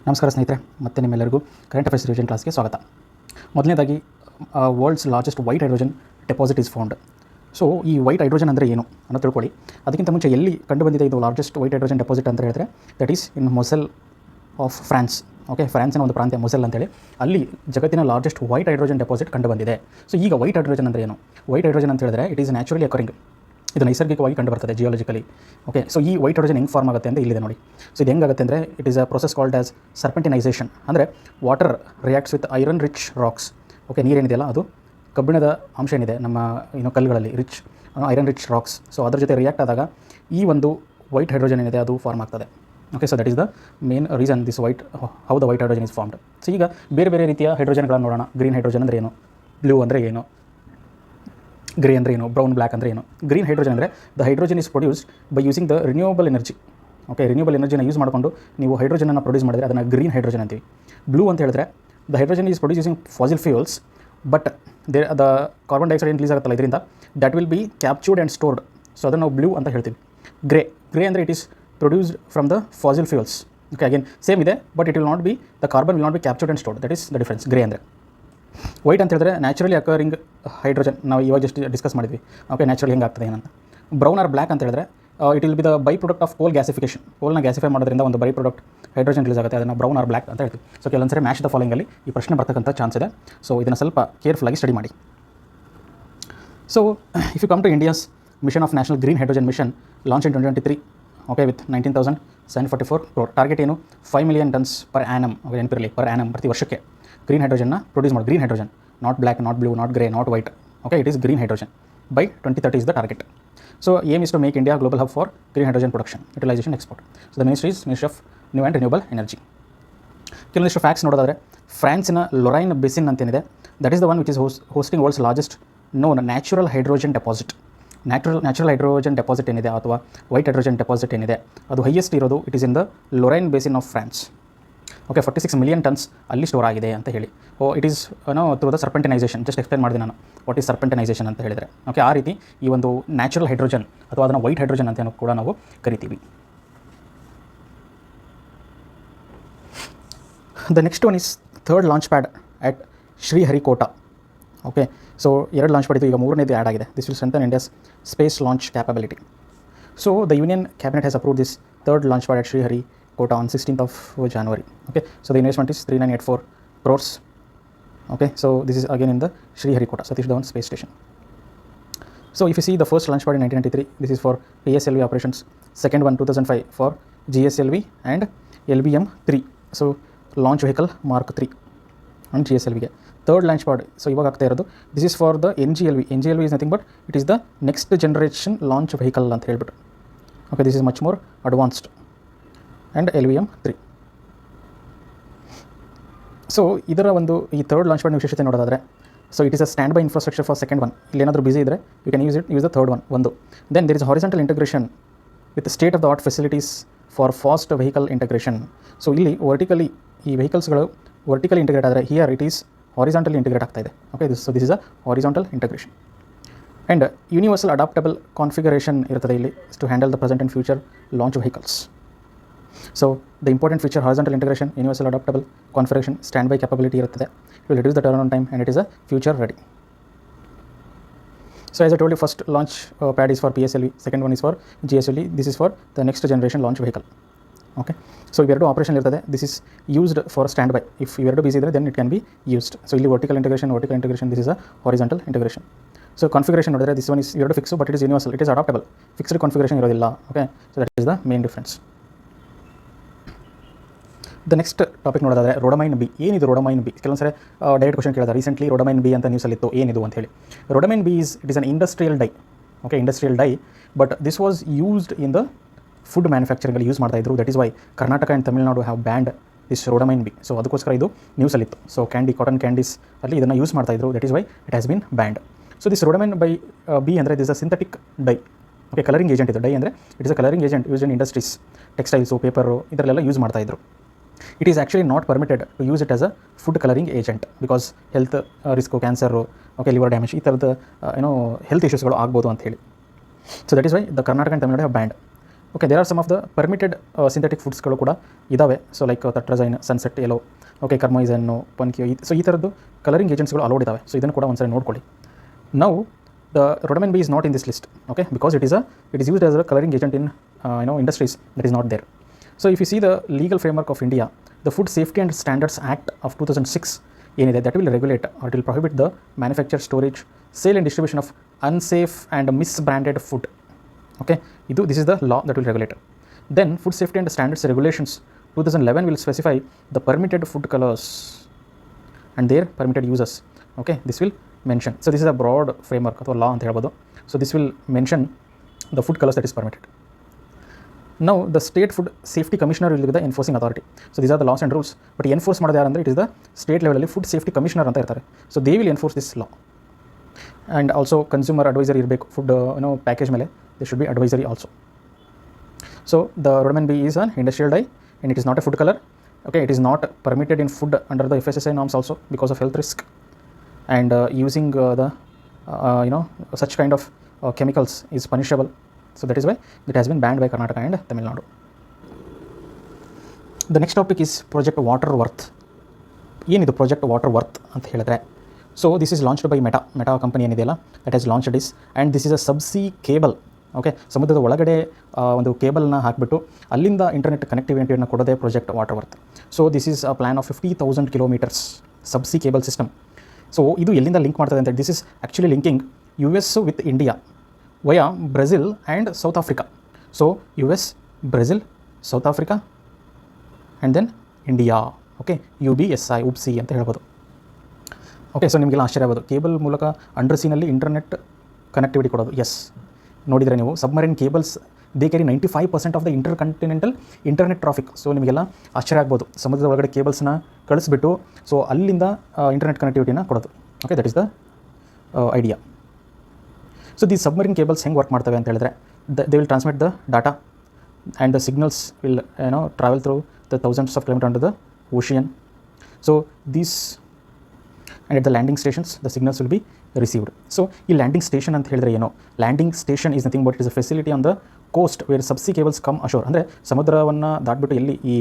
ನಮಸ್ಕಾರ ಸ್ನೇಹಿತರೆ, ಮತ್ತೆ ನಿಮ್ಮೆಲ್ಲರಿಗೂ ಕರೆಂಟ್ ಅಫೇರ್ಸ್ ರಿವಿಷನ್ ಕ್ಲಾಸ್ಗೆ ಸ್ವಾಗತ. ಮೊದಲನೇದಾಗಿ world's largest white hydrogen deposit is found. So ಈ ವೈಟ್ ಹೈಡ್ರೋಜನ್ ಅಂದರೆ ಏನು ಅನ್ನೋ ತಿಳ್ಕೊಳ್ಳಿ. ಅದಕ್ಕಿಂತ ಮುಂಚೆ ಎಲ್ಲಿ ಕಂಡುಬಂದಿದೆ ಇದು ಲಾರ್ಜೆಸ್ಟ್ ವೈಟ್ ಹೈಡ್ರೋಜನ್ ಡೆಪಾಸಿಟ್ ಅಂತ ಹೇಳಿದ್ರೆ that is in Moselle of France. Okay, ಫ್ರಾನ್ಸಿನ ಒಂದು ಪ್ರಾಂತ್ಯ ಮೊಸೆಲ್ ಅಂತೇಳಿ, ಅಲ್ಲಿ ಜಗತ್ತಿನ ಲಾರ್ಜೆಸ್ಟ್ ವೈಟ್ ಹೈಡ್ರೋಜನ್ ಡೆಪಾಸಿಟ್ ಕಂಡುಬಂದಿದೆ. ಸೊ ಈಗ ವೈಟ್ ಹೈಡ್ರೋಜನ್ ಅಂದರೆ ಏನು? ವೈಟ್ ಹೈಡ್ರೋಜನ್ ಅಂತ ಹೇಳಿದ್ರೆ ಇಟ್ ಈಸ್ ನ್ಯಾಚುರಲಿ ಅಕರಿಂಗ್, ಇದು ನೈಸರ್ಗಿಕವಾಗಿ ಕಂಡು ಬರ್ತದೆ ಜಿಯಾಲಜಿಕಲಿ. ಓಕೆ, ಸೊ ಈ ವೈಟ್ ಹೈಡ್ರೋಜನ್ ಹೆಂಗೆ ಫಾರ್ಮ್ ಆಗುತ್ತೆ ಅಂತ ಇಲ್ಲಿದೆ ನೋಡಿ. ಸೊ ಇದು ಹೆಂಗಾಗುತ್ತೆ ಅಂದರೆ it is a process called as serpentinisation. ಅಂದರೆ water reacts with iron rich rocks. Okay, ನೀರೇನಿದೆಯಲ್ಲ ಅದು ಕಬ್ಬಿಣದ ಅಂಶ ಏನಿದೆ ನಮ್ಮ ಕಲ್ಲುಗಳಲ್ಲಿ rich iron rich rocks. So ಅದ್ರ ಜೊತೆ ರಿಯಾಕ್ಟ್ ಆದಾಗ ಈ ಒಂದು ವೈಟ್ ಹೈಡ್ರೋಜನ್ ಏನಿದೆ ಅದು ಫಾರ್ಮ್ ಆಗ್ತದೆ. Okay, so that is the main reason this how the white hydrogen is formed. So ಈಗ ಬೇರೆ ಬೇರೆ ರೀತಿಯ ಹೈಡ್ರೋಜನ್ಗಳನ್ನು ನೋಡೋಣ. ಗ್ರೀನ್ ಹೈಡ್ರೋಜನ್ ಅಂದರೆ ಏನು, ಬ್ಲೂ ಅಂದರೆ ಏನು, ಗ್ರೇ ಅಂದರೆ ಏನು, ಬ್ರೌನ್ ಬ್ಲ್ಯಾಕ್ ಅಂದರೆ ಏನು. ಗ್ರೀನ್ ಹೈಡ್ರೋಜನ್ ಅಂದರೆ the hydrogen is produced by using the renewable energy. Okay, renewable ಎನರ್ಜಿನ ಯೂಸ್ ಮಾಡಿಕೊಂಡು ನೀವು ಹೈಡ್ರೋಜನನ್ನು ಪ್ರೊಡ್ಯೂಸ್ ಮಾಡಿದರೆ ಅದನ್ನು ಗ್ರೀನ್ ಹೈಡ್ರೋಜನ್ ಅಂತೀವಿ. ಬ್ಲೂ ಅಂತ ಹೇಳಿದ್ರೆ the hydrogen is produce using fossil fuels, but the carbon dioxide ಏನು ರಿಲೀಸ್ ಆಗುತ್ತಲ್ಲ ಇದರಿಂದ that will be captured and stored. So ಅದನ್ನು ನಾವು ಬ್ಲೂ ಅಂತ ಹೇಳ್ತೀವಿ. ಗ್ರೇ ಅಂದರೆ it is produced from the fossil fuels. Okay, again same ಇದೆ, but it will not be the carbon will not be captured and stored. That is the difference grey ಅಂದರೆ. White ಅಂತ ಹೇಳಿದ್ರೆ naturally occurring hydrogen, ನಾವು ಇವಾಗ just discuss ಮಾಡಿದ್ವಿ. Okay, naturally ಹೆಂಗೆ ಆಗ್ತದೆ ಏನಂತ. ಬ್ರೌನ್ ಆರ್ ಬ್ಲ್ಯಾಕ್ ಅಂತ ಹೇಳಿದ್ರೆ it will be the by product of coal gasification. ಕೋಲ್ನ ಗ್ಯಾಸಿಫೈ ಮಾಡೋದ್ರಿಂದ ಒಂದು ಬೈ ಪ್ರಾಡಕ್ಟ್ ಹೈಡ್ರೋಜನ್ ರಿಲೀಸ್ ಆಗುತ್ತೆ, ಅದನ್ನು ಬ್ರೌನ್ ಆರ್ ಬ್ಲ್ಯಾಕ್ ಅಂತ ಹೇಳ್ತೀವಿ. ಸೊ ಕೆಲವೊಂದ್ಸರಿ ಮ್ಯಾಚ್ ದ ಫಾಲೋಯಿಂಗಲ್ಲಿ ಈ ಪ್ರಶ್ನೆ ಬರ್ತಕ್ಕಂಥ ಚಾನ್ಸ್ ಇದೆ. ಸೊ ಇದನ್ನು ಸ್ವಲ್ಪ ಕೇರ್ಫುಲ್ಲಾಗಿ ಸ್ಟಡಿ ಮಾಡಿ. So if you come to India's mission of national green hydrogen mission launch in 2023. Okay, with 19,744 crore. Target ಏನು? 5 million tons per annum. Okay, ನೆನಪಿರಲಿ, ಪರ್ ಆ್ಯನಮ್, ಪ್ರತಿ ವರ್ಷಕ್ಕೆ ಗ್ರೀನ್ ಹೈಡ್ರೋಜನ್ನ ಪ್ರೊಡ್ಯೂಸ್ ಮಾಡಿ. Green hydrogen, not black, not blue, not grey, not white. Okay, it is green hydrogen by 2030 is the target. So aim is to make India global hub for green hydrogen production, utilization, export. So the ministry is Ministry of New and Renewable Energy. ಕೆಲವೊಂದಿಷ್ಟು facts ನೋಡೋದಾದರೆ ಫ್ರಾನ್ಸಿನ Lorraine basin ಅಂತೇನಿದೆ that is the one which is hosting world's largest known natural hydrogen deposit. Natural hydrogen deposit ಏನಿದೆ ಅಥವಾ white hydrogen deposit ಏನಿದೆ ಅದು highest ಇರೋದು it is in the Lorraine basin of France. Okay, 46 million tons ಅಲ್ಲಿ store ಆಗಿದೆ ಅಂತ ಹೇಳಿ. It is through the serpentinisation. Just explain ಮಾಡಿದೆ ನಾನು ವಾಟ್ ಈಸ್ ಸರ್ಪೆಂಟಿನೈಸೇಷನ್ ಅಂತ ಹೇಳಿದರೆ. ಓಕೆ, ಆ ರೀತಿ ಈ ಒಂದು ನ್ಯಾಚುರಲ್ ಹೈಡ್ರೋಜನ್ ಅಥವಾ ಅದನ್ನು ವೈಟ್ ಹೈಡ್ರೋಜನ್ ಅಂತ ಕೂಡ ನಾವು ಕರಿತೀವಿ. The next one is third launch pad at Sriharikota. Okay, so 2 launch pad ಇದು, ಈಗ 3ನೇದು ಆ್ಯಡ್ ಆಗಿದೆ. This will strengthen India's space launch capability. So the union cabinet has approved this third launch pad at Sriharikota on 16th of January. Okay, so the investment is 3984 crores. Okay, so this is again in the Sriharikota Satish Dhawan space station. So if you see the first launch pad in 1993, this is for PSLV operations. Second one 2005 for GSLV and LBM-3. So launch vehicle Mark 3 on GSLV ಗೆ. Third launch pad so ಇವಾಗ ಆಗ್ತಾ ಇರೋದು this is for the NGLV. NGLV is nothing but it is the next generation launch vehicle ಅಂತ ಹೇಳ್ಬಿಟ್ಟು. Okay, this is much more advanced and LBM-3. So ಇದರ ಒಂದು ಈ third launch ಪ್ಯಾಡ್ನ ವಿಶೇಷತೆ ನೋಡೋದಾದರೆ so it is a standby infrastructure for second one. ಇಲ್ಲಿ ಏನಾದರೂ ಬಿಸಿ ಇದ್ದರೆ you can use the third one. ಒಂದು then there is horizontal integration with state of the art facilities for fast vehicle integration. So ಇಲ್ಲಿ vertically ಈ ವೆಹಿಕಲ್ಸ್ಗಳು vertically integrate ಆದರೆ here it is horizontally integrate ಆಗ್ತಾ ಇದೆ. Okay, this is a horizontal integration and universal adaptable configuration ಇರ್ತದೆ ಇಲ್ಲಿ to handle the present and future launch vehicles. So the important feature horizontal integration, universal adaptable configuration, standby capability ಇರುತ್ತದೆ. It will reduce the turnaround time and it is a future ready. So as I told you, first launch pad is for PSLV, second one is for GSLV, this is for the next generation launch vehicle. Okay, so ಇವೆರಡು operation ಇರ್ತದೆ. This is used for standby. If ಇವೆರಡು busy ಇದ್ದರೆ then it can be used. So ಇಲ್ಲಿ vertical integration, this is a horizontal integration. So configuration ನೋಡಿದ್ರೆ this one is ಇವೆರಡು fix, but it is universal, it is adaptable. Fixed configuration ಇರೋದಿಲ್ಲ. Okay, so that is the main difference. The next topic ನೋಡೋದಾದರೆ rhodamine B. ಏನಿದು rhodamine B? ಕೆಲವೊಂದು ಸರಿ direct question ಕೇಳಿದ. Recently ರೋಡಮೈನ್ B ಅಂತ ನ್ಯೂಸಲ್ಲಿತ್ತು, ಏನಿದು ಅಂತ ಹೇಳಿ. Rhodamine B it is an industrial dye. Okay, industrial dye, but this was used in the food ಮ್ಯಾನುಫ್ಯಾಕ್ಚರಿಂಗಲ್ಲಿ ಯೂಸ್ ಮಾಡ್ತಾಯಿದ್ರು. That is why Karnataka and Tamil Nadu have banned this rhodamine B. So ಅದಕ್ಕೋಸ್ಕರ ಇದು ನ್ಯೂಸಲ್ಲಿತ್ತು. ಸೊ ಕಾಟನ್ ಕ್ಯಾಂಡೀಸ್ ಅಲ್ಲಿ ಇದನ್ನು use ಮಾಡ್ತಾಯಿದ್ರು. That is why it has been banned. So this rhodamine ಬೈ B ಅಂದರೆ this a synthetic dye. Okay, colouring agent ಇದು. Dye ಅಂದರೆ it is a colouring agent use in industries, textiles, paper ಇದರಲ್ಲೆಲ್ಲ ಯೂಸ್ ಮಾಡ್ತಾಯಿದ್ರು. It is actually not permitted to use it as a food coloring agent because health risk, cancer, okay, liver damage, ಈ ಥರದ health ಇಶ್ಯೂಸ್ಗಳು ಆಗ್ಬೋದು ಅಂತ ಹೇಳಿ. So that is why the Karnataka and Tamil Nadu have banned. Okay, there are some of the permitted synthetic ಫುಡ್ಸ್ಗಳು ಕೂಡ ಇದ್ದಾವೆ. So like tartrazine, sunset yellow, okay, ಕರ್ಮೈಸನ್ನು, ಪನ್ಕಿಯೋ, ಸೊ ಈ ಥರದ್ದು ಕಲರಿಂಗ್ ಏಜೆಂಟ್ಸ್ಗಳು ಅಲೋಡ್ ಇದ್ದಾವೆ. ಸೊ ಇದನ್ನು ಕೂಡ ಒಂದ್ಸರಿ ನೋಡ್ಕೊಳ್ಳಿ. ನಾವು the rhodamine B is not in this list, okay, because it is used as a coloring agent in industries that is not there. So if you see the legal framework of India, the Food Safety and Standards Act of 2006 ಏನಿದೆ, that will regulate or it will prohibit the manufacture, storage, sale and distribution of unsafe and misbranded food. Okay, this is the law that will regulate. Then Food Safety and Standards Regulations 2011 will specify the permitted food colors and their permitted uses. Okay, this will mention. So this is a broad framework ಅಥವಾ law ಅಂತ ಹೇಳ್ಬೋದು. So this will mention the food colors that is permitted. Now the state food safety commissioner will be the enforcing authority. So these are the laws and rules, but enforce ಮಾಡೋದು ಯಾರು ಅಂದರೆ it is the state level ಅಲ್ಲಿ food safety commissioner ಅಂತ ಇರ್ತಾರೆ. So they will enforce this law. And also consumer advisory ಇರಬೇಕು, food package ಮೇಲೆ there should be advisory also. So the rhodamine B is an industrial dye and it is not a food color. Okay, it is not permitted in food under the FSSAI norms also because of health risk, and using such kind of chemicals is punishable. So that is why it has been banned by Karnataka and Tamil Nadu. The next topic is Project Water Worth. ಏನಿದು Project Waterworth ಅಂತ ಹೇಳಿದ್ರೆ, so this is launched by Meta company ಏನಿದೆಯಲ್ಲ, that has launched this and this is a subsea cable. Okay, ಸಮುದ್ರದ ಒಳಗಡೆ ಒಂದು ಕೇಬಲ್ನ ಹಾಕಿಬಿಟ್ಟು ಅಲ್ಲಿಂದ ಇಂಟರ್ನೆಟ್ ಕನೆಕ್ಟಿವಿಟಿಯನ್ನು ಕೊಡೋದೇ Project Waterworth. So this is a plan of 50,000 kilometres subsea cable system. So ಇದು ಎಲ್ಲಿಂದ ಲಿಂಕ್ ಮಾಡ್ತದೆ ಅಂತ, this is actually linking US with India via Brazil and South Africa. So US, Brazil, South Africa and then India. Okay, UBSI ಉಪ್ಸಿ ಅಂತ ಹೇಳ್ಬೋದು. Okay, so ನಿಮಗೆಲ್ಲ ಆಶ್ಚರ್ಯ ಆಗ್ಬೋದು, ಕೇಬಲ್ ಮೂಲಕ ಅಂಡರ್ ಸೀನಲ್ಲಿ ಇಂಟರ್ನೆಟ್ ಕನೆಕ್ಟಿವಿಟಿ ಕೊಡೋದು. ಎಸ್, ನೋಡಿದರೆ ನೀವು submarine cables they carry 95% of the intercontinental internet traffic. So ನಿಮಗೆಲ್ಲ ಆಶ್ಚರ್ಯ ಆಗ್ಬೋದು, ಸಮುದ್ರದ ಒಳಗಡೆ ಕೇಬಲ್ಸ್ನ ಕಳಿಸ್ಬಿಟ್ಟು ಸೊ ಅಲ್ಲಿಂದ ಇಂಟರ್ನೆಟ್ ಕನೆಕ್ಟಿವಿಟಿನ ಕೊಡೋದು. Okay, that is the idea. So the submarine cables ಹೆಂಗೆ ವರ್ಕ್ ಮಾಡ್ತವೆ ಅಂತ ಹೇಳಿದ್ರೆ, they will transmit the data and the signals will travel through the thousands of kilometre under the ocean. So these and at the landing stations the signals will be received. So ಈ landing station ಅಂತ ಹೇಳಿದ್ರೆ ಏನು, landing station is nothing but it is a facility on the coast where subsea cables come ಅಶೋರ್. ಅಂದರೆ ಸಮುದ್ರವನ್ನು ದಾಟ್ಬಿಟ್ಟು ಎಲ್ಲಿ ಈ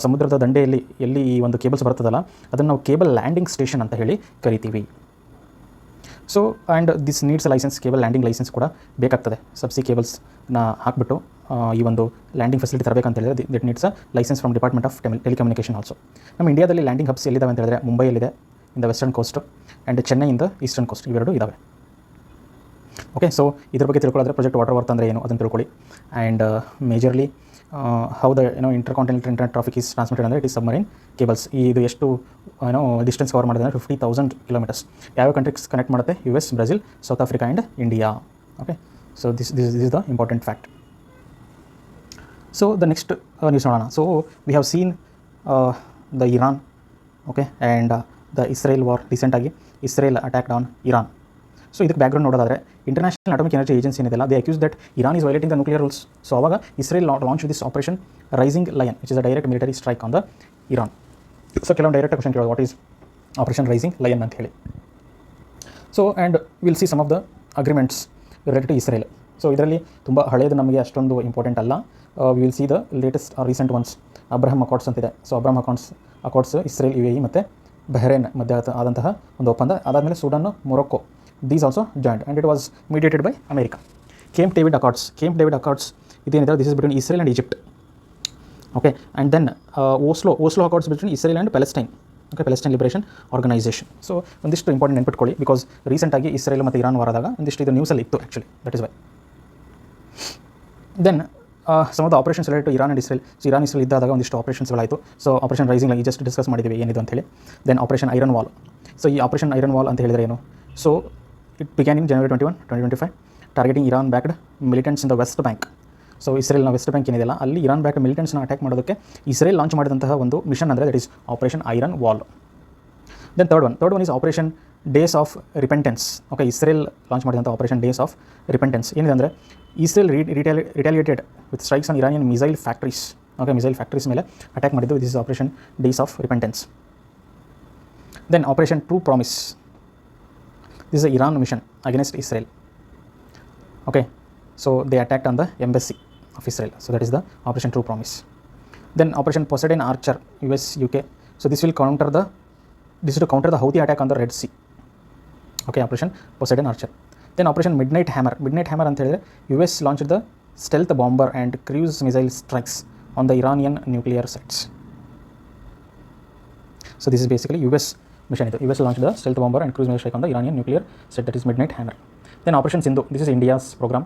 ಸಮುದ್ರದ ದಂಡೆಯಲ್ಲಿ ಎಲ್ಲಿ ಈ ಒಂದು ಕೇಬಲ್ಸ್ ಬರ್ತದಲ್ಲ, ಅದನ್ನು ನಾವು ಕೇಬಲ್ ಲ್ಯಾಂಡಿಂಗ್ ಸ್ಟೇಷನ್ ಅಂತ ಹೇಳಿ ಕರಿತೀವಿ. So and this needs licence, cable landing licence ಕೂಡ ಬೇಕಾಗ್ತದೆ. ಸಬ್ಸಿ ಕೇಬಲ್ಸ್ನ ಹಾಕ್ಬಿಟ್ಟು ಈ ಒಂದು ಲ್ಯಾಂಡಿಂಗ್ ಫೆಸಿಲಿಟಿ ತರಬೇಕಂತ ಹೇಳಿದ್ರೆ it needs a license from department of telecommunication also. ನಮ್ಮ ಇಂಡಿಯಾದಲ್ಲಿ ಲ್ಯಾಂಡಿಂಗ್ ಹಬ್ಸ್ ಎಲ್ಲಿದ್ದಾವೆ ಅಂತ ಹೇಳಿದ್ರೆ, ಮುಂಬೈಯಲ್ಲಿದೆ in the western coast and Chennai in the eastern coast, ಇವೆರಡು ಇದ್ದಾವೆ. ಓಕೆ, ಸೊ ಇದ್ರ ಬಗ್ಗೆ ತಿಳ್ಕೊಳ್ಳೋದ್ರೆ ಪ್ರಾಜೆಕ್ಟ್ ವಾಟರ್ ವರ್ತ್ ಅಂದರೆ ಏನು ಅದನ್ನು ತಿಳ್ಕೊಳ್ಳಿ. And majorly how the intercontinental internet traffic is transmitted ಅಂದರೆ ಇಟ್ ಈಸ್ ಸಬ್ಮರೀನ್ ಕೇಬಲ್ಸ್. ಇದು ಎಷ್ಟು ಡಿಸ್ಟೆನ್ಸ್ ಕವರ್ ಮಾಡಿದೆ ಅಂದರೆ 50,000 ಕಿಲೋಮೀಟರ್ಸ್. ಯಾವ ಕಂಟ್ರೀಸ್ ಕನೆಕ್ಟ್ ಮಾಡುತ್ತೆ, US, Brazil, South Africa and India. Okay, so this is the important fact. So the next news ನೋಡೋಣ. So we have seen the Iran, okay, and the Israel war. ರೀಸೆಂಟಾಗಿ Israel attacked on Iran. So ಇದಕ್ಕೆ background ನೋಡೋದಾದರೆ, international atomic energy agency ಏನಿದೆಲ್ಲ, they accuse that Iran is violating the nuclear rules. So ಆವಾಗ Israel launch this operation rising lion, which is a direct military strike on the Iran. So ಕೆಲವೊಂದು direct question ಕೇಳೋದು, what is operation rising lion ಅಂತ ಹೇಳಿ. So and will see some of the agreements related to Israel. So ಇದರಲ್ಲಿ ತುಂಬ ಹಳೆಯದು ನಮಗೆ ಅಷ್ಟೊಂದು important ಅಲ್ಲ. We will see the latest recent ones, Abraham accords ಅಂತಿದೆ. So Abraham accords Israel, UAE ಮತ್ತು ಬಹ್ರೇನ್ ಮಧ್ಯ ಆದಂತಹ ಒಂದು ಒಪ್ಪಂದ. ಅದಾದಮೇಲೆ Sudan, Morocco, these also joined and it was mediated by America. Camp David Accords ಇದೇನಿದೆ, this is between Israel and Egypt. Okay, and then Oslo Accords between Israel and Palestine. Okay, Palestine Liberation Organization. So ಒಂದಿಷ್ಟು important ನೆನ್ಪಿಟ್ಕೊಳ್ಳಿ, because ರೀಸೆಂಟಾಗಿ Israel ಮತ್ತು Iran ವಾರದಾಗ ಒಂದಿಷ್ಟು ಇದು ನ್ಯೂಸಲ್ಲಿ ಇತ್ತು actually, that is why. Then some of the operations related to Iran and Israel. So Iran Israel ಇದ್ದಾಗ ಒಂದಿಷ್ಟು ಆಪರೇಷನ್ಸ್ಗಳಾಯಿತು. So operation rising lion just discuss ಮಾಡಿದ್ದೀವಿ ಏನಿದು ಅಂತೇಳಿ. Then operation iron wall. So ಈ ಆಪರೇಷನ್ ಐರನ್ ವಾಲ್ ಅಂತ ಹೇಳಿದ್ರೆ ಏನು, so it began in January 21, 2025, targeting Iran backed militants in the west bank. So ಇಸ್ರೇಲ್ನ ವೆಸ್ಟ್ ಬ್ಯಾಂಕ್ ಏನಿದೆಯಲ್ಲ, ಅಲ್ಲಿ ಇರಾನ್ ಬ್ಯಾಕ್ಡ್ ಮಿಲಿಟೆಂಟ್ಸ್ನ ಅಟ್ಯಾಕ್ ಮಾಡೋದಕ್ಕೆ ಇಸ್ರೇಲ್ ಲಾಂಚ್ ಮಾಡಿದಂತಹ ಒಂದು ಮಿಷನ್ ಅಂದರೆ that is operation iron wall. Then third one is operation days of repentance. Okay, Israel launch ಮಾಡಿದಂಥ operation days of repentance ಏನಿದೆ ಅಂದರೆ, Israel retaliated with strikes on Iranian missile factories. Okay, missile factories ಮೇಲೆ attack ಮಾಡಿದ್ದು. This is operation days of repentance. Then operation true promise. This is Iran mission against Israel. Okay, so they attacked on the embassy of Israel. So that is the Operation True Promise. Then Operation Poseidon Archer, US, UK. So this is to counter the Houthi attack on the Red Sea. Okay, Operation Poseidon Archer. Then Operation Midnight Hammer. Midnight Hammer ಅಂತ ಹೇಳಿದ್ರೆ US launched the stealth bomber and cruise missile strikes on the Iranian nuclear sites. So this is basically US mission. US launched the stealth bomber and cruise missile strike on the Iranian nuclear site, that is Midnight Hammer. Then Operation Sindhu. This is India's program.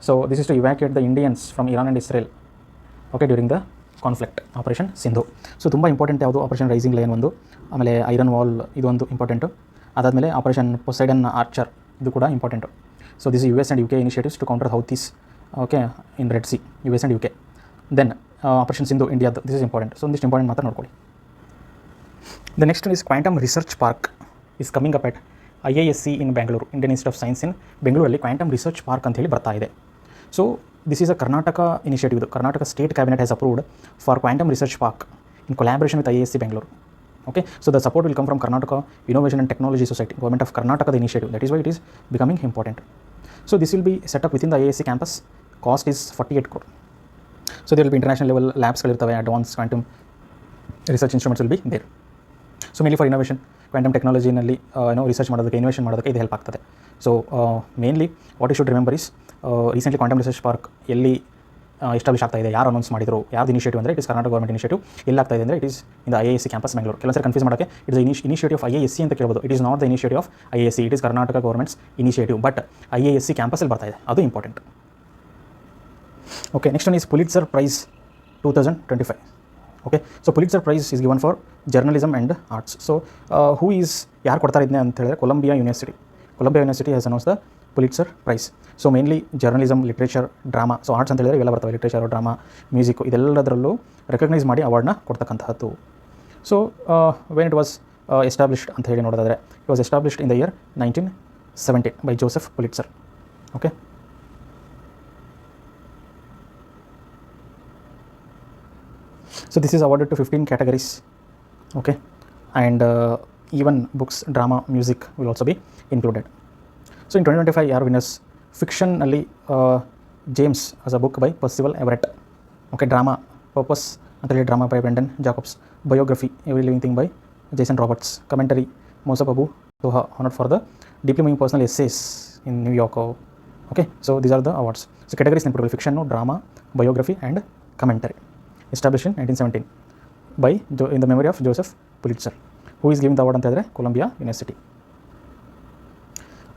So this is to evacuate the Indians from Iran and Israel, okay, during the conflict. Operation Sindhu. So ತುಂಬ important ಯಾವುದು operation rising lion ಒಂದು, ಆಮೇಲೆ iron wall ಇದೊಂದು important. ಅದಾದಮೇಲೆ operation Poseidon archer ಇದು ಕೂಡ important. So this is US and UK initiatives to counter Houthis, okay, in red sea, US and UK. Then operation Sindhu ಇಂಡಿಯಾದ್ದು, this is important. So ಒಂದಿಷ್ಟು important ಮಾತ್ರ ನೋಡ್ಕೊಳ್ಳಿ. The next one is quantum research park is coming up at IISc in Bengaluru, Indian institute of science ಇನ್ ಬೆಂಗಳೂರಲ್ಲಿ quantum research park ಅಂತ ಹೇಳಿ ಬರ್ತಾ ಇದೆ. So this is a Karnataka initiative. Karnataka state cabinet has approved for quantum research park in collaboration with IISc Bengaluru. Okay, so the support will come from Karnataka Innovation and Technology Society, Government of Karnataka, the initiative. That is why it is becoming important. So this will be set up within the IISc campus. Cost is 48 crore. So there will be international level labs, advanced quantum research instruments will be there. So mainly for innovation, quantum technology ನಲ್ಲಿ research ಮಾಡೋದಕ್ಕೆ, invention ಮಾಡೋದಕ್ಕೆ ಇದು help ಆಗ್ತದೆ. So mainly what you should remember is, recently quantum research park ಎಲ್ಲಿ establish ಆಗ್ತಾ ಇದೆ, ಯಾರು announce ಮಾಡಿದ್ರು, ಯಾರ್ದು ಇನಿಷಿಯೇಟಿವ್ ಅಂದರೆ it is Karnataka government initiative. ಎಲ್ಲಾಗ್ತಾ ಇದೆ ಅಂದರೆ it is in the IISc campus Bengaluru. ಕೆಲವು ಸರಿ ಕನ್ಫ್ಯೂಸ್ ಮಾಡೋಕ್ಕೆ ಇಟ್ಸ್ ಇನಿಷಿಯೇಟಿವ್ ಆಫ್ IISc ಅಂತ ಕೇಳ್ಬೋದು. It is not the initiative of IISc, it is Karnataka government's initiative, but IISc ಕ್ಯಾಂಪಸಲ್ಲಿ ಬರ್ತಾ ಇದೆ, ಅದು important. Okay, next one is Pulitzer prize 2025. Okay, so Pulitzer prize is given for journalism and arts. So who is, ಯಾರು ಕೊಡ್ತಾರೆ ಇದನ್ನೇ ಅಂತ ಹೇಳಿದ್ರೆ Columbia university has announce the Pulitzer prize. So mainly journalism, literature, drama, so arts ಅಂತ ಹೇಳಿದ್ರೆ ಇವೆಲ್ಲ ಬರ್ತವೆ, literature, drama, music, ಇದೆಲ್ಲದರಲ್ಲೂ recognise ಮಾಡಿ ಅವಾರ್ಡ್ನ ಕೊಡ್ತಕ್ಕಂಥದ್ದು. So when it was established ಅಂತ ಹೇಳಿ ನೋಡೋದಾದರೆ, it was established in the year 1970 by Joseph Pulitzer. Okay, so this is awarded to 15 categories. Okay, and even books, drama, music will also be included. So in 2025 yaar winners, fiction alli James as a book by Percival Everett. Okay, drama Purpose antali drama by Brendan Jacobs. Biography Every Living Thing by Jason Roberts. Commentary Mosab Abu Toha, honored for the deeply moving personal essays in New York. Okay, so these are the awards. So categories include fiction, drama, biography and commentary. Established in 1917 by in the memory of Joseph Pulitzer, who is giving the award ಅಂತ ಹೇಳಿದ್ರೆ Columbia University.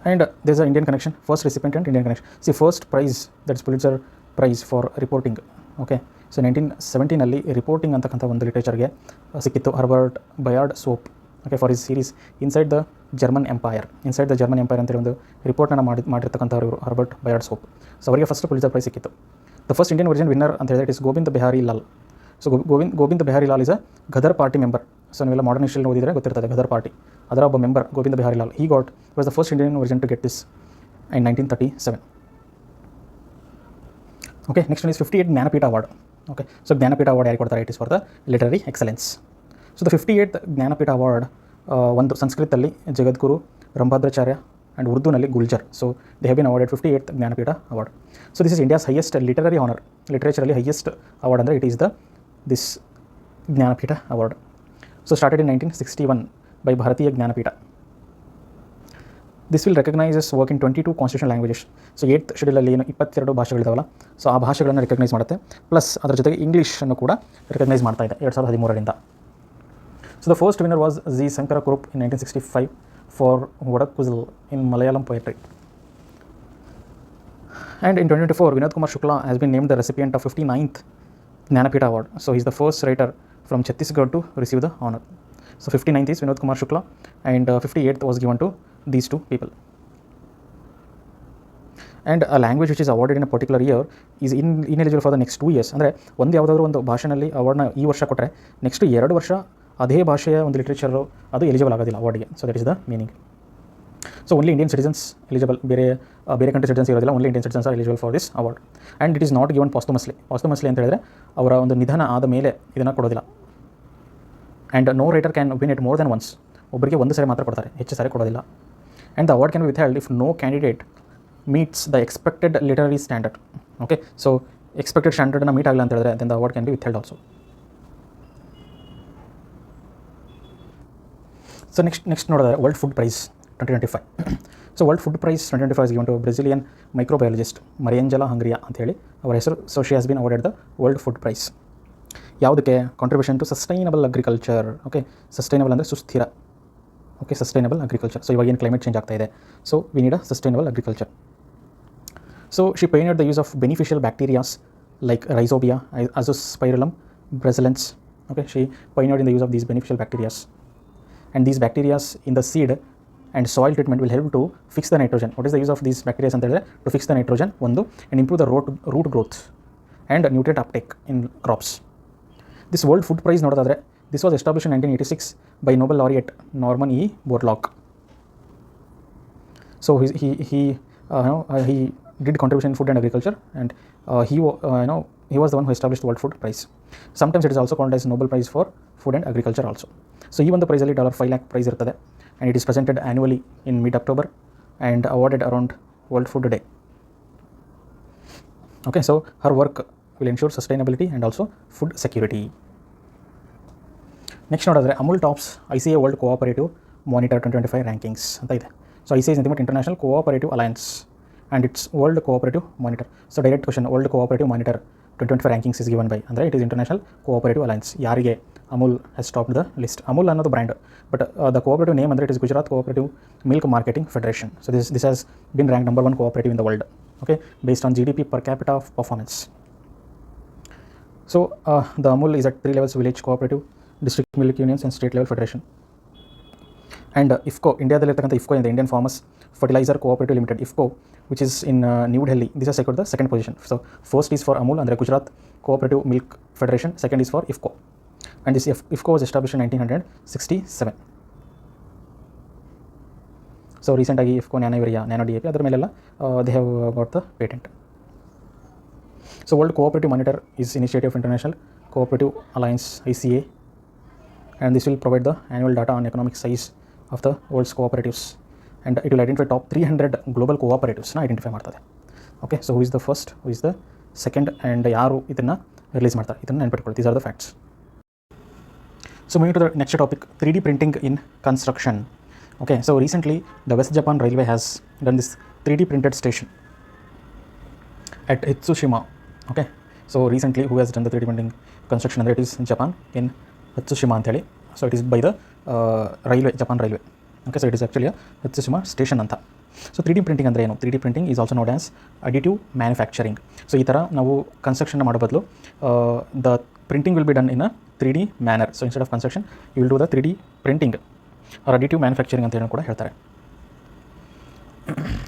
And there is an Indian connection, first recipient and Indian connection. See, first prize, that is Pulitzer Prize for reporting. Okay, so 1917 ಅಲ್ಲಿ reporting ಅಂತಕ್ಕಂಥ ಒಂದು ಲಿಟ್ರೇಚರ್ಗೆ ಸಿಕ್ಕಿತ್ತು Herbert Bayard Swope. Okay, for his series inside the German empire ಅಂತೇಳಿ ಒಂದು ರಿಪೋರ್ಟನ್ನು ಮಾಡಿರ್ತಕ್ಕಂಥವ್ರು ಇವರು, ಹರ್ಬರ್ಟ್ ಬಯಾರ್ಡ್ ಸೋಪ್. ಸೊ ಅವರಿಗೆ ಫಸ್ಟ್ ಪುಲಿಟ್ಸರ್ ಪ್ರೈಸ್ ಸಿಕ್ಕಿತ್ತು. The first Indian origin winner ಅಂತ ಹೇಳಿದ್ರೆ it is Govinda Bihari Lal. So Govinda Bihari Lal is a Ghadar party member. So ನೀವೆಲ್ಲ ಮಾಡರ್ನ್ ಹಿಸ್ಟ್ರಿ ಓದಿದರೆ ಗೊತ್ತಿರ್ತದೆ, ಗದರ್ ಪಾರ್ಟಿ ಅದರ ಒಬ್ಬ member Govinda Bihari Lal. He was the first Indian origin to get this in 1937. Okay, next one is 58 Jnanpith award. Okay, so Jnanpith award ಯಾರಿಗೆ ಕೊಡ್ತಾರೆ? It is for the literary excellence. So the 58th Jnanpith award, ಒಂದು ಸಂಸ್ಕೃತದಲ್ಲಿ Jagadguru Rambhadracharya and ಉರ್ದುನಲ್ಲಿ Gulzar. So they have been awarded 58th Jnanpith award. So this is India's highest literary honour. ಲಿಟ್ರೇಚರಲ್ಲಿ highest award ಅಂದರೆ it is this Jnanpith award. So started in 1961 by Bharatiya Jnanpith. This will recognises work in 22 constitution languages. So 8th ಶೆಡ್ಯೂಲಲ್ಲಿ ಏನು 22 ಭಾಷೆಗಳಿದಾವಲ್ಲ, so ಆ ಭಾಷೆಗಳನ್ನು recognise ಮಾಡುತ್ತೆ. Plus ಅದರ ಜೊತೆಗೆ ಇಂಗ್ಲೀಷನ್ನು ಕೂಡ ರೆಕಗ್ನೈಸ್ ಮಾಡ್ತಾ ಇದೆ 2013ರಿಂದ. So the first winner was G Shankara Kurup in 1965 for Odakkuzhal in Malayalam poetry. And in 2024, Vinod Kumar Shukla has been named the recipient of 59th Jnanapita Award. So he is the first writer from Chhattisgarh to receive the honor. So 59th is Vinod Kumar Shukla and 58th was given to these two people. And a language which is awarded in a particular year is ineligible for the next 2 years. ಅಂದರೆ ಒಂದು ಯಾವುದಾದ್ರೂ ಒಂದು ಭಾಷೆನಲ್ಲಿ ಅವಾರ್ಡ್ನ ಈ ವರ್ಷ ಕೊಟ್ಟರೆ next 2 ವರ್ಷ ಅದೇ ಭಾಷೆಯ ಒಂದು ಲಿಟ್ರೇಚರು ಅದು ಎಲಿಜಿಬಲ್ ಆಗೋದಿಲ್ಲ ಅವಾರ್ಡ್ಗೆ. So that is the meaning. So only Indian citizens eligible, ಬೇರೆ ಕಂಟ್ರಿ ಸಿಟಿಸನ್ಸ್ ಇರೋದಿಲ್ಲ, only Indian citizens are eligible for this award. And it is not given posthumously ಅಂತ ಹೇಳಿದ್ರೆ ಅವರ ಒಂದು ನಿಧನ ಆದ ಮೇಲೆ ಇದನ್ನು ಕೊಡೋದಿಲ್ಲ. And no writer can win it more than once. ಒಬ್ಬರಿಗೆ ಒಂದು ಸಾರಿ ಮಾತ್ರ ಕೊಡ್ತಾರೆ, ಹೆಚ್ಚು ಸಾರಿ ಕೊಡೋದಿಲ್ಲ. And the award can be withheld if no candidate meets the expected literary standard. Okay, so expected ಸ್ಟ್ಯಾಂಡರ್ಡನ್ನು ಮೀಟ್ ಆಗಲ್ಲ ಅಂತ ಹೇಳಿದ್ರೆ then the award can be withheld also. So next ನೋಡಿದ್ರೆ world food prize 2025. So world food prize 2025 is given to Brazilian microbiologist Mariangela Hungria ಅಂತ ಹೇಳಿ ಅವರ ಹೆಸರು. So she has been awarded the world food prize. ಯಾವುದಕ್ಕೆ? Contribution to sustainable agriculture. Okay, sustainable ಅಂದರೆ ಸುಸ್ಥಿರ. Okay, sustainable agriculture. So ಇವಾಗ ಏನು climate change ಆಗ್ತಾ ಇದೆ, so we need a sustainable agriculture. So she pioneered the use of beneficial bacterias like rhizobia, azospirillum, brasilense. Okay, she pioneered in the use of these beneficial bacteria, and these bacteria in the seed and soil treatment will help to fix the nitrogen. What is the use of these bacteria ಅಂತ ಹೇಳಿದ್ರೆ to fix the nitrogen ಒಂದು and improve the root growth and nutrient uptake in crops. This world food prize ನೋಡೋದಾದ್ರೆ this was established in 1986 by Nobel laureate Norman E. Borlaug. So he did contribution in food and agriculture, and he was the one who established the world food prize. Sometimes it is also called as Nobel Prize for Food and Agriculture also. So ಈ ಒಂದು ಪ್ರೈಸಲ್ಲಿ $5 lakh price ಇರ್ತದೆ, and it is presented annually in mid-October and awarded around World Food Day. Okay, so her work will ensure sustainability and also food security. Next ನೋಡಿದ್ರೆ Amul tops ICA world cooperative monitor 2025 rankings ಅಂತ ಇದೆ. So ICA is nothing but International Cooperative Alliance and its World Cooperative Monitor. So direct question, World Cooperative Monitor 2025 rankings is given by ಅಂದರೆ it is International Cooperative Alliance. ಯಾರಿಗೆ? Amul has topped the list. Amul ಅನ್ನೋದು brand, but the cooperative name ಅಂದರೆ it is Gujarat Cooperative Milk Marketing Federation. So this has been ranked number 1 cooperative in the world, okay, based on GDP per capita of performance. So the Amul is at 3 levels: village cooperative, district milk unions and state level federation. And IFCO, ಇಂಡಿಯಾದಲ್ಲಿರ್ತಕ್ಕಂಥ IFCO in the Indian Farmers Fertilizer Cooperative Limited, IFCO, which is in New Delhi, this has secured the second position. So first is for Amul ಅಂದರೆ Gujarat Cooperative Milk Federation, second is for IFCO, and this IFCO was established in 1967. So ರೀಸೆಂಟಾಗಿ IFCO nano DAP ಅದರ ಮೇಲೆಲ್ಲ they have got the patent. So World Cooperative Monitor is initiative of International Cooperative Alliance ICA, and this will provide the annual data on economic size of the world's cooperatives, and it will identify top 300 global cooperatives na identify ಮಾಡ್ತದೆ. Okay, so who is the first, who is the second, and ಯಾರು ಇದನ್ನು release ಮಾಡ್ತಾರೆ, ಇದನ್ನು ನೆನಪಿಟ್ಕೊಳ್ಳಿ. These are the facts. So moving to the next topic, 3D printing in construction. Okay, so recently the West Japan Railway has done this 3D printed station at Hitsushima. Okay, so recently who has done the 3D printing construction ಅಂದರೆ it is Japan in Hitsushima ಅಂತ ಹೇಳಿ. So it is by the railway, Japan Railway. Okay, so it is actually a Hitsushima station ಅಂತ. So 3D printing ಅಂದರೆ ಏನು? 3D printing is also known as additive manufacturing. So ಈ ಥರ ನಾವು construction ಮಾಡೋ ಬದಲು the printing will be done in a 3D manner. So instead of construction you will do the 3D printing or additive manufacturing ಅಂತ ಹೇಳಿ ಕೂಡ ಹೇಳ್ತಾರೆ.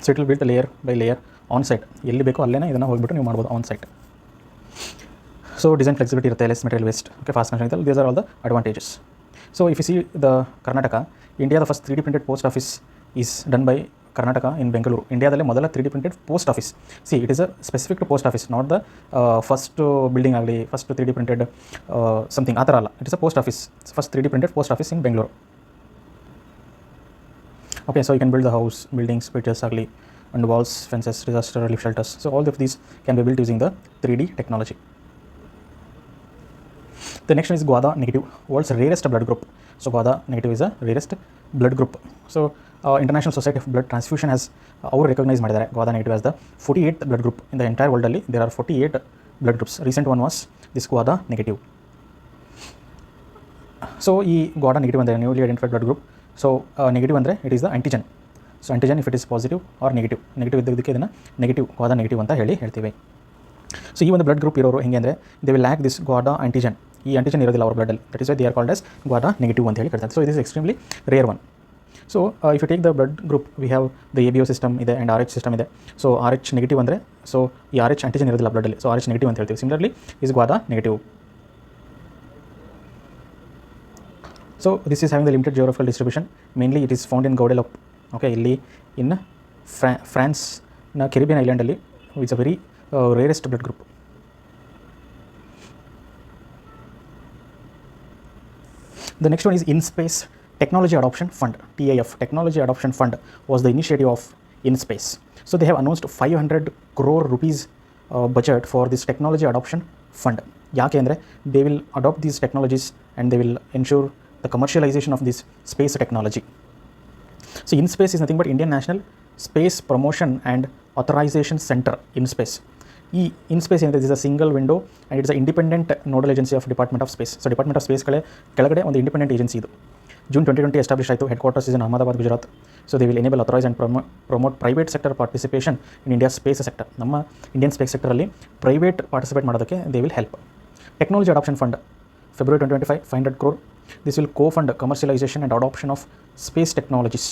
So it will built layer by layer on site. ಎಲ್ಲಿ ಬೇಕೋ ಅಲ್ಲೇ ಇದನ್ನು ಹೋಗ್ಬಿಟ್ಟು ನೀವು ಮಾಡ್ಬೋದು on site. So design flexibility ಇರುತ್ತೆ, less material waste, okay, fast construction, these are all the advantages. So if you see the Karnataka, India the first 3D printed post office is done by Karnataka in Bengaluru. Indiaದಲ್ಲಿ ಮೊದಲ 3D printed post office. See, it is a specific to post office, not the first building ಆಗಲಿ, first 3D printed something ಆ ಥರ ಅಲ್ಲ. It is a post office, first 3D printed post office in Bengaluru. Okay, so you can build the house, buildings, bridges ಆಗಲಿ, and walls, fences, disaster relief shelters. So all of these can be built using the 3D technology. The next one is GUADA negative, world's rarest blood group. So GUADA negative is a rarest blood group. So International Society of Blood Transfusion has ಅವರು recognise ಮಾಡಿದ್ದಾರೆ GUADA negative as the 48th blood group in the entire world. ಅಲ್ಲಿ there are 48 blood groups. Recent one was this GUADA negative. So ಈ GUADA negative ಅಂದರೆ newly identified blood group. So negative ಅಂದರೆ it is the antigen. So antigen if it is positive or negative ಇದ್ದಕ್ಕೆ ಇದನ್ನು negative GUADA negative ಅಂತ ಹೇಳ್ತೀವಿ. So ಈ ಒಂದು blood group ಇರೋರು ಹೆಂಗೆ ಅಂದರೆ they will lack this GUADA antigen. ಈ ಆಂಟಿಜನ್ ಇರೋದಿಲ್ಲ ಅವ್ರ ಬ್ಲಡಲ್ಲಿ, that is why they are called as GUADA negative ಅಂತ ಹೇಳಿ ಕರೀತಾರೆ. So it is extremely rare one. So if you take the blood group we have the ABO system ಇದೆ and RH system ಇದೆ. So RH negative ಅಂದರೆ so ಈ RH antigen ಇರೋದಿಲ್ಲ ಬ್ಲಡಲ್ಲಿ, so RH negative ಅಂತ ಹೇಳ್ತೀವಿ. Similarly is GUADA negative. So this is having the limited geographical distribution. Mainly it is found in Guadeloupe. Okay, ಇಲ್ಲಿ in ಫ್ರಾನ್ಸ್ನ Caribbean ಐಲ್ಯಾಂಡಲ್ಲಿ it's a very rarest blood group. The next one is InSpace Technology Adoption Fund, TAF. Technology Adoption Fund was the initiative of InSpace. So they have announced 500 crore rupees budget for this technology adoption fund. ಯಾಕೆ ಅಂದರೆ they will adopt these technologies and they will ensure the commercialisation of this space technology. So InSpace is nothing but Indian national space promotion and authorisation centre InSpace. ಈ InSpace ಏನಿದೆ is a single window and it's a independent nodal agency of department of space. So department of space ಕೆಳಗಡೆ ಒಂದು independent agency ಇದು. June 2020 establish ಆಯಿತು. Headquarters is in Ahmedabad, Gujarat. So they will enable authorise and promote private sector participation in India space sector. ನಮ್ಮ Indian space ಸೆಕ್ಟರಲ್ಲಿ private participate ಮಾಡೋದಕ್ಕೆ they will help. Technology adoption fund February 2025 500 crore. This will co-fund commercialization and adoption of space technologies.